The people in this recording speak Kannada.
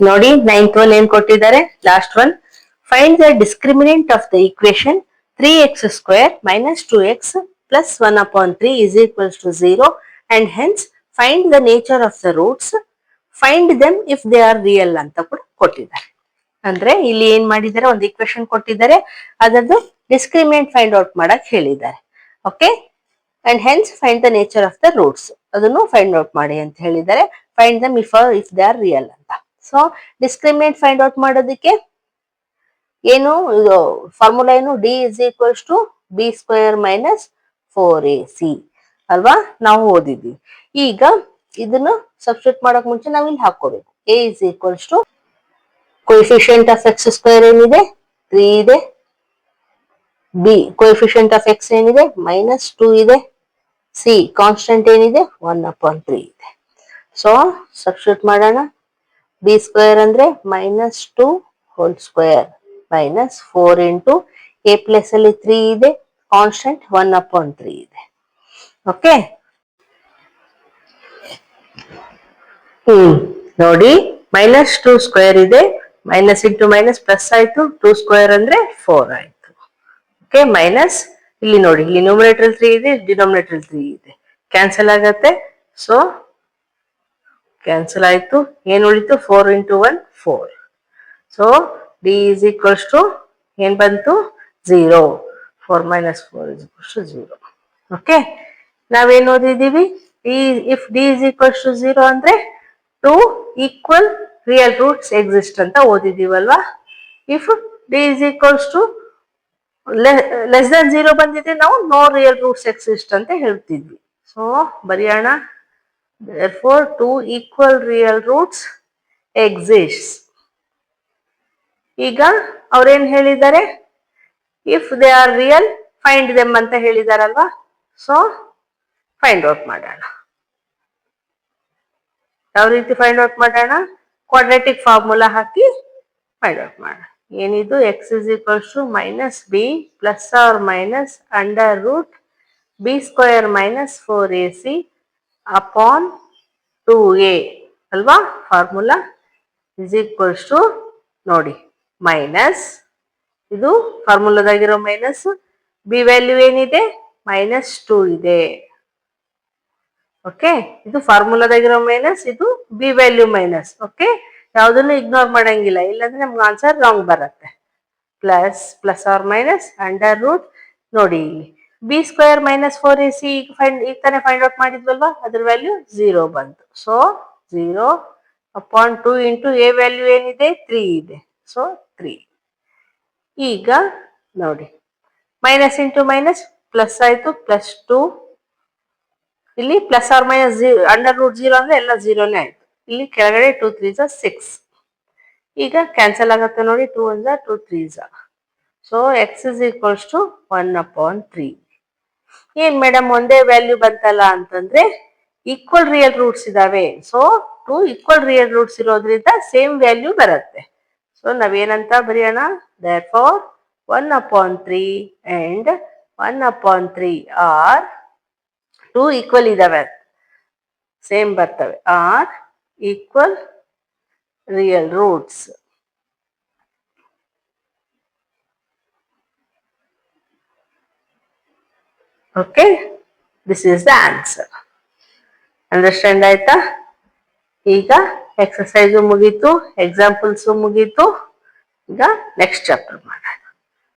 ನೋಡಿ 9th one ಏನ್ ಕೊಟ್ಟಿದ್ದಾರೆ, last one. Find the discriminant of the equation 3x square minus 2x plus 1 upon 3 is equals to 0 and hence find the nature of the roots, find them if they are real ಅಂತ ಕೂಡ ಕೊಟ್ಟಿದ್ದಾರೆ. ಅಂದ್ರೆ ಇಲ್ಲಿ ಏನ್ ಮಾಡಿದ್ದಾರೆ, ಒಂದು ಇಕ್ವೇಶನ್ ಕೊಟ್ಟಿದ್ದಾರೆ, ಅದರದ್ದು ಡಿಸ್ಕ್ರಿಮಿನೆಂಟ್ ಫೈಂಡ್ ಔಟ್ ಮಾಡಕ್ ಹೇಳಿದ್ದಾರೆ. Okay, and hence find the nature of the roots, ಅದನ್ನು ಫೈಂಡ್ ಔಟ್ ಮಾಡಿ ಅಂತ ಹೇಳಿದ್ದಾರೆ. Find them if they are real ಅಂತ. ಸೊ ಡಿಸ್ಕ್ರಿಮಿನೆಂಟ್ ಫೈಂಡ್ ಔಟ್ ಮಾಡೋದಕ್ಕೆ ಏನು ಫಾರ್ಮುಲಾ ಏನು, D is equals to B square minus 4ac ಅಲ್ವಾ, ನಾವು ಓದಿದ್ವಿ. ಈಗ ಇದನ್ನು ಸಬ್ಸ್ಟಿಟ್ಯೂಟ್ ಮಾಡಕ್ ಮುಂಚೆ ನಾವು ಇಲ್ಲಿ ಹಾಕೋಬೇಕು. A is equals to coefficient of X square ಏನಿದೆ 3 ಇದೆ, ಬಿ ಕೋಎಫಿಷಿಯಂಟ್ ಆಫ್ ಎಕ್ಸ್ ಏನಿದೆ -2 ಇದೆ, ಸಿ ಕಾನ್ಸ್ಟೆಂಟ್ ಏನಿದೆ 1/3 ಇದೆ. ಸೊ ಸಬ್ಸ್ಟಿಟ್ಯೂಟ್ ಮಾಡೋಣ. ಬಿ ಸ್ಕ್ವೇರ್ ಅಂದ್ರೆ -2 whole square minus 4 into A plus ಅಲ್ಲಿ 3 ಇದೆ, ಕಾನ್ಸ್ಟೆಂಟ್ 1/3 ಇದೆ. ಓಕೆ, ನೋಡಿ -2 ಸ್ಕ್ವೇರ್ ಇದೆ, ಮೈನಸ್ ಇಂಟು ಮೈನಸ್ ಪ್ಲಸ್ ಆಯ್ತು, 2 ಸ್ಕ್ವೇರ್ ಅಂದ್ರೆ 4 ಆಯ್ತು. ಓಕೆ, ಮೈನಸ್ ಇಲ್ಲಿ ನೋಡಿ, ಇಲ್ಲಿ ನ್ಯೂಮರೇಟರ್ 3 ಇದೆ, ಡಿನಾಮಿನೇಟರ್ 3 ಇದೆ, ಕ್ಯಾನ್ಸಲ್ ಆಗತ್ತೆ. ಸೊ ಕ್ಯಾನ್ಸಲ್ ಆಯ್ತು, ಏನ್ ಉಳಿತು, 4 into 1 4. So D is equals to ಏನ್ ಬಂತು, 0. 4 minus 4 is equals to 0. Okay, ನಾವೇನ್ ಓದಿದೀವಿ, if D is equals to 0 ಅಂದ್ರೆ 2 ಈಕ್ವಲ್ ರಿಯಲ್ ರೂಟ್ಸ್ ಎಕ್ಸಿಸ್ಟ್ ಅಂತ ಓದಿದೀವಲ್ವಾ. If D is equals to less than 0 ಬಂದಿದೆ, ನಾವು ನೋ ರಿಯಲ್ ರೂಟ್ಸ್ ಎಕ್ಸಿಸ್ಟ್ ಅಂತ ಹೇಳ್ತಿದ್ವಿ. ಸೊ ಬರೆಯೋಣ, therefore 2 equal real roots exist. ಈಗ ಅವ್ರೇನ್ ಹೇಳಿದ್ದಾರೆ, if they are real find them ಅಂತ ಹೇಳಿದಾರಲ್ವಾ. ಸೊ ಫೈಂಡ್ ಔಟ್ ಮಾಡೋಣ. ಯಾವ ರೀತಿ ಫೈಂಡ್ ಔಟ್ ಮಾಡೋಣ, ಕ್ವಾಡ್ರಾಟಿಕ್ ಫಾರ್ಮುಲಾ ಹಾಕಿ ಫೈಂಡ್ ಔಟ್ ಮಾಡೋಣ. ಏನಿದು, x is equals to minus b plus or minus under root b square minus 4ac upon 2a ಅಲ್ವಾ. ಫಾರ್ಮುಲಾ ಇಸ್ ಈಕ್ವಲ್ಸ್ ಟು ನೋಡಿ ಮೈನಸ್, ಇದು ಫಾರ್ಮುಲಾದಾಗಿರೋ ಮೈನಸ್, ಬಿ ವ್ಯಾಲ್ಯೂ ಏನಿದೆ -2 ಇದೆ. ಓಕೆ, ಇದು ಫಾರ್ಮುಲಾದಾಗಿರೋ ಮೈನಸ್, ಇದು ಬಿ ವ್ಯಾಲ್ಯೂ ಮೈನಸ್. ಓಕೆ, ಯಾವುದನ್ನು ಇಗ್ನೋರ್ ಮಾಡಂಗಿಲ್ಲ, ಇಲ್ಲಾಂದ್ರೆ ನಮ್ಗೆ ಆನ್ಸರ್ ರಾಂಗ್ ಬರುತ್ತೆ. Plus or minus under root, ನೋಡಿ ಬಿ ಸ್ಕ್ವೇರ್ ಮೈನಸ್ 4ac ಈಗ ತಾನೇ ಫೈಂಡ್ ಔಟ್ ಮಾಡಿದ್ವಲ್ವಾ, ಅದ್ರ ವ್ಯಾಲ್ಯೂ 0 ಬಂತು. ಸೊ 0/2 ಇಂಟು ಎ ವ್ಯಾಲ್ಯೂ ಏನಿದೆ 3 ಇದೆ. ಸೊ 3. ಈಗ ನೋಡಿ ಮೈನಸ್ ಇಂಟು ಮೈನಸ್ ಪ್ಲಸ್ ಆಯ್ತು, +2. ಇಲ್ಲಿ plus or minus under root 0 ಅಂದ್ರೆ ಎಲ್ಲ 0ನೇ ಆಯ್ತು. ಇಲ್ಲಿ ಕೆಳಗಡೆ 2 3s 6. ಈಗ ಕ್ಯಾನ್ಸಲ್ ಆಗತ್ತೆ ನೋಡಿ, 2 1s 2 3s. So x is equals to 1/3. ಏನ್ ಮೇಡಮ್ ಒಂದೇ ವ್ಯಾಲ್ಯೂ ಬಂತಲ್ಲ ಅಂತಂದ್ರೆ, ಈಕ್ವಲ್ ರಿಯಲ್ ರೂಟ್ಸ್ ಇದಾವೆ. ಸೊ 2 ಈಕ್ವಲ್ ರಿಯಲ್ ರೂಟ್ಸ್ ಇರೋದ್ರಿಂದ ಸೇಮ್ ವ್ಯಾಲ್ಯೂ ಬರುತ್ತೆ. ಸೊ ನಾವೇನಂತ ಬರೆಯೋಣ, therefore 1/3 and 1/3 ಆರ್ 2 ಈಕ್ವಲ್ ಇದಾವೆ, ಸೇಮ್ ಬರ್ತವೆ, are equal real roots. Okay, this is the answer. Understand ಆಯ್ತಾ? ಈಗ ಎಕ್ಸರ್ಸೈಸು ಮುಗೀತು, ಎಕ್ಸಾಂಪಲ್ಸು ಮುಗೀತು. ಈಗ ನೆಕ್ಸ್ಟ್ ಚಾಪ್ಟರ್ ಮಾಡೋಣ.